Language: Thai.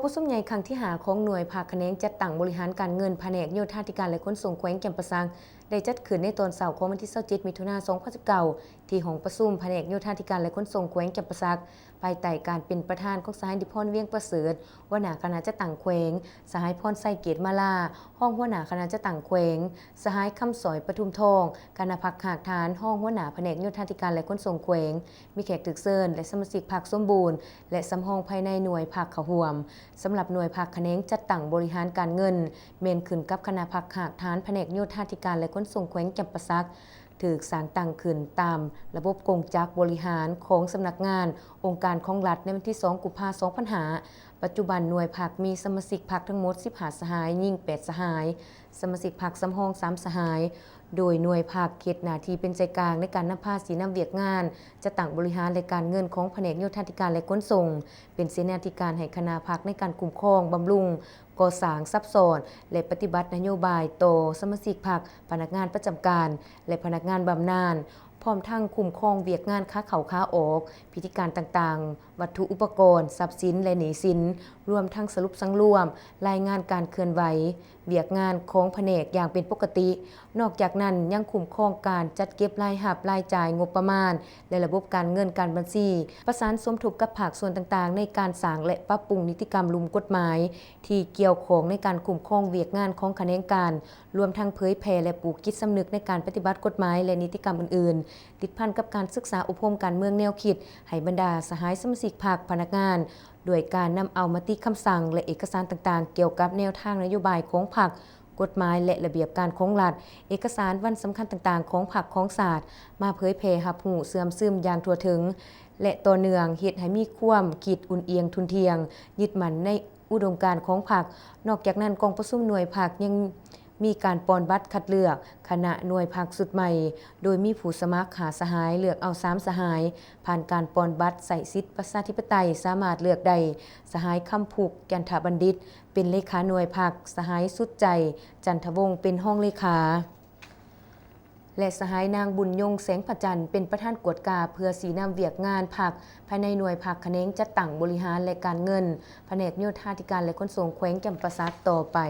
ประชุมใหญ่ครั้งที่5ของหน่วยภาคแขนงจัดตั้งบริหารการเงินแผนกโยธาธิการและขนส่งแขวงแก่นประสังได้จัดขึ้นในตอนเสาร์ของวันที่27มิถุนายน2019ที่ห้องประชุมแผนกโยธาธิการและขนส่งแขวงแก่นประสังภายใต้การเป็นประธานของสหายดิพรเวียงประเสริฐหัวหน้าคณะจัดตั้งแขวงสหายพรไส้เกตมาลาห้องหัวหน้าคณะจัดตั้งแขวงสหายคำสอยปทุมทองคณะพักหากฐานห้องหัวหน้าแผนกโยธาธิการและขนส่งแขวงมีแขกตึกเซินและสมาชิกพรรคสมบูรณ์และสำห้องภายในหน่วยภาคขหวมสำหรับหน่วยภาคแขนงจัดตั้งบริหารการเงินเมนขึ้นกับคณะพักหากฐานแผนกโยธาธิการและขนส่งแขวงแก่นประสักถือสร้างตั้งขึ้นตามระบบกงจักรบริหารของสำนักงานองค์การของรัฐในวันที่2กุมภาพันธ์2500ปัจจุบันหน่วยภาคมีสมาชิกภาคทั้งหมด15สหายยิ่ง8สหายสมาชิกภาคสำห้อง3สหายโดยหน่วยภาคเขตหน้าที่เป็นใจกลางในการนำภาษีนำเวียกงานจะตั้งบริหารและการเงินของแผนกโยธาธิการและขนส่งเป็นเสนาธิการให้คณะภาคในการคุ้มครองบำรุงก่อสร้างทรัพย์ซ้อนและปฏิบัตินโยบายต่อสมาชิกพรรคพนักงานประจำการและพนักงานบำนาญพร้อมทั้งคุ้มครองเวียกงานค้าเข้าค้าออกพิธีการต่างๆวัตถุอุปกรณ์ทรัพย์สินและหนี้สินรวมทั้งสรุปสังรวมรายงานการเคลื่อนไหวเวียกงานของแผนกอย่างเป็นปกตินอกจากนั้นยังคุ้มครองการจัดเก็บรายรับรายจ่ายงบประมาณและระบบการเงินการบัญชีประสานสมทบกับภาคส่วนต่างๆในการสร้างและปรับปรุงนิติกรรมลุ่มกฎหมายที่เกี่ยวข้องในการคุ้มครองเวียกงานของแขนงการรวมทั้งเผยแผ่และปลูกจิตสำนึกในการปฏิบัติกฎหมายและนิติกรรมอื่นๆติดพันกับการศึกษาอบรมการเมืองแนวคิดให้บรรดาสหายสมาชิกพรรคพนักงานโดยการนำเอามติคำสั่งและเอกสารต่างๆเกี่ยวกับแนวทางนโยบายของพรรคกฎหมายและระเบียบการของรัฐเอกสารวันสำคัญต่างๆของพรรคของศาสตร์มาเผยแผ่รับรู้เสื่อมซึมอย่างทั่วถึงและต่อเนื่องเฮ็ดให้มีความคิดอุ่นเอียงทุนเทียงยึดมั่นในอุดมการณ์ของพรรคนอกจากนั้นกองประชุมหน่วยพรรคยังมีการปอนบัตรคัดเลือกคณะหน่วยพรรคสุดใหม่โดยมีผู้สมัครหาสหายเลือกเอา3สหายผ่านการปอนบัตรใส่สิทธิประชาธิปไตยสามารถเลือกได้สหายคำผูกจันทบัณฑิตเป็นเลขาหน่วยพรรคสหายสุดใจจันทวงศ์เป็นห้องเลขาและสหายนางบุญยงแสงประจันเป็นประธานกวดกาเพื่อสีนำเวียกงานพรรคภายในหน่วยพรรคแขนงจัดตั้งบริหารและการเงินแผนกโยธาธิการและขนส่งแขวงแก่นประสักต่อไป